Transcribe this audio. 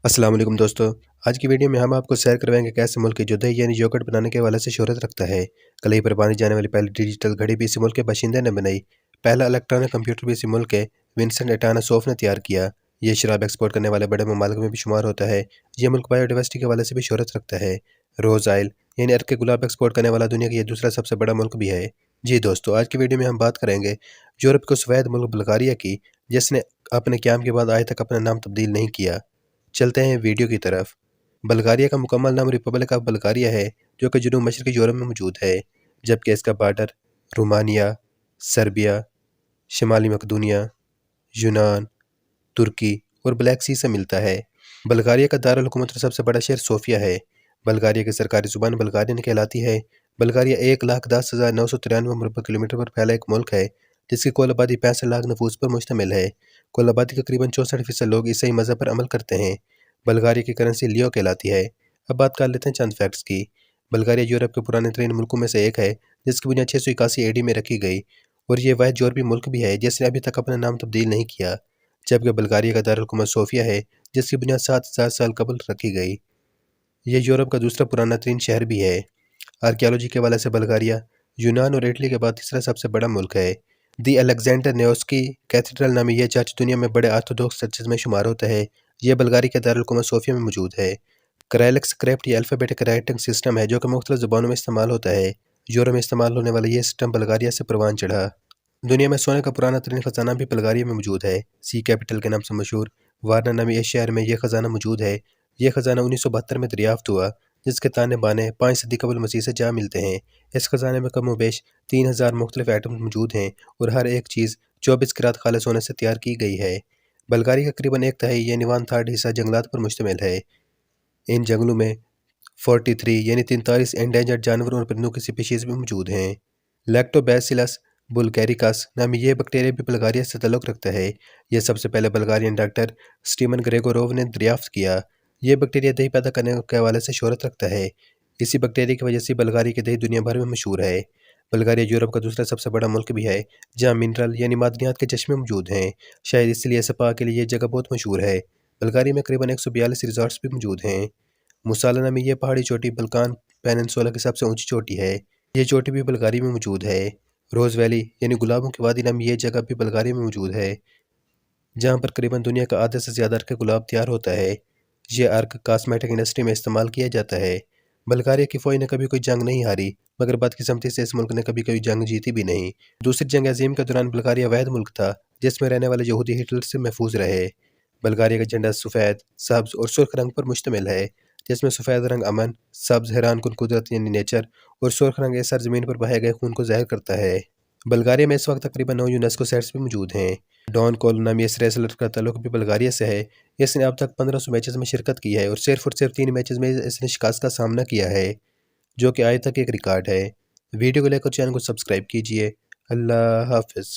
अस्सलाम वालेकुम दोस्तों। आज की वीडियो में हम आपको सैर करवाएंगे कि ऐसे मुल्क जो दही यानी योगर्ट बनाने के हवाले से शोहरत रखता है। कलाई पर बांधी जाने वाली पहली डिजिटल घड़ी भी इसी मुल्क के बाशिंदे ने बनाई। पहला इलेक्ट्रॉनिक कंप्यूटर भी इसी मुल्क के विंसेंट एटानासोफ ने तैयार किया। ये शराब एक्सपोर्ट करने वाले बड़े ममालिक में भी शुमार होता है। ये मुल्क बायोडाइवर्सिटी के हवाले से भी शोहरत रखता है। रोज़ आयल यानी अर्क के गुलाब एक्सपोर्ट करने वाला दुनिया का ये दूसरा सबसे बड़ा मुल्क भी है। जी दोस्तों, आज की वीडियो में हम बात करेंगे यूरोप के सफ़ेद मुल्क बुल्गारिया की, जिसने अपने क़याम के बाद आज तक अपना नाम तब्दील नहीं किया। चलते हैं वीडियो की तरफ। बल्गारिया का मुकम्मल नाम रिपब्लिक ऑफ बल्गारिया है, जो कि जनूब मशरक़ी यूरोप में मौजूद है, जबकि इसका बॉर्डर रोमानिया, सर्बिया, शिमाली मकदूनिया, यूनान, तुर्की और ब्लैक सी से मिलता है। बल्गारिया का दारुल हुकूमत और सबसे बड़ा शहर सोफिया है। बल्गारिया की सरकारी ज़ुबान बल्गारियन कहलाती है। बल्गारिया 1,10,993 मुरबा किलोमीटर पर फैला एक मुल्क है, जिसकी कुल आबादी 65 लाख नफूस पर मुश्तमिल है। कुल आबादी के तकरीबन 64% लोग ईसाई मज़हब पर अमल करते हैं। बल्गारिया की करेंसी लियो कहलाती है। अब बात कर लेते हैं चंद फैक्ट्स की। बल्गारिया यूरोप के पुराने तरीन मुल्कों में से एक है, जिसकी बुनियाद 681 AD में रखी गई, और ये वाहिद यूरोपी मुल्क भी है जिसने अभी तक अपना नाम तब्दील नहीं किया। जबकि बल्गारिया का दारुल सोफिया है, जिसकी बुनियाद 7,000 साल कबल रखी गई। यह यूरोप का दूसरा पुराना तरीन शहर भी है। आर्कियोलॉजी के हवाले से बल्गारिया यूनान और इटली के बाद तीसरा सबसे बड़ा मुल्क है। दी अलेक्जेंडर नेओस्की कैथेड्रल नामी यह चर्च दुनिया में बड़े आर्थोडॉक्स चर्चेज में शुमार होता है। यह बल्गारिया के दारुल हुकूमत सोफिया में मौजूद है। कराइलिक स्क्रिप्ट या अल्फ़ाबेटिक राइटिंग सिस्टम है, जो कि मुख्तलिफ ज़ुबानों में इस्तेमाल होता है। यूरोप में इस्तेमाल होने वाला यह सिस्टम बल्गारिया से परवान चढ़ा। दुनिया में सोने का पुराना तरीन ख़जाना भी बल्गारिया में मौजूद है। सी कैपिटल के नाम से मशहूर वारना नामी इस शहर में यह ख़जाना मौजूद है। यह ख़जाना 1972 में दरियाफ्त हुआ, जिसके ताने बाने 5 सदी कबल मसीह से जा मिलते हैं। इस ख़जाने में कम व बेश 3000 मुख्तलिफ आइटम मौजूद हैं, और हर एक चीज़ 24 किरात खालिस सोने से तैयार की गई है। बल्गारिया का करीबन 1/3 यानी 1/3 हिस्सा जंगलात पर मुश्तमिल है। इन जंगलों में 43 यानी 43 एंडेंजर्ड जानवरों और परिंदों की स्पीशीज़ भी मौजूद हैं। लैक्टोबैसिलस बुल्गैरिकस नामी यह बैक्टीरिया भी बल्गारिया से ताल्लुक़ रखता है। यह सबसे पहले बल्गारियन डॉक्टर स्टीमन ग्रेगोरोव ने दरियाफ्त किया। यह बैक्टीरिया दही पैदा करने के हवाले से शोहरत रखता है। इसी बैक्टीरिया की वजह से बल्गारिया की दही दुनिया भर में मशहूर है। बल्गारिया यूरोप का दूसरा सबसे बड़ा मुल्क भी है, जहाँ मिनरल यानी मादनियात के चश्मे मौजूद हैं। शायद इसलिए स्पा के लिए यह जगह बहुत मशहूर है। बल्गारिया में करीबन 142 रिजॉर्ट्स भी मौजूद हैं। मुसालना में यह पहाड़ी चोटी बल्कान पेनिनसुला की सबसे ऊंची चोटी है। यह चोटी भी बल्गारिया में मौजूद है। रोज़ वैली यानी गुलाबों की वादी नाम यह जगह भी बल्गारिया में मौजूद है, जहाँ पर करीबन दुनिया का आधे से ज़्यादा अर्क गुलाब तैयार होता है। यह अर्क कॉस्मेटिक इंडस्ट्री में इस्तेमाल किया जाता है। बल्गारिया की फ़ौज ने कभी कोई जंग नहीं हारी, मगर बदकिस्मती से इस मुल्क ने कभी कोई जंग जीती भी नहीं। दूसरी जंग अजीम के दौरान बल्गारिया वाहिद मुल्क था जिसमें रहने वाले यहूदी हिटलर से महफूज रहे। बल्गारिया का झंडा सफ़ेद, सब्ज़ और सुर्ख रंग पर मुश्तमिल है, जिसमें सफ़ेद रंग अमन, सब्ज़ हैरानकुन कुदरत यानी नेचर, और सुर्ख रंग इस सरजमीन पर बहाए गए खून को ज़ाहिर करता है। बल्गारिया में इस वक्त तकरीबन 9 यूनेस्को साइट्स भी मौजूद हैं। डॉन कोल नामी इस रेसलर का ताल्लुक भी बल्गारिया से है। इसने अब तक 1500 मैचेस में शिरकत की है, और सिर्फ 3 मैचेस में इसने शिकस्त का सामना किया है, जो कि आज तक एक रिकॉर्ड है। वीडियो को लेकर चैनल को सब्सक्राइब कीजिए। अल्लाह हाफ़िज़।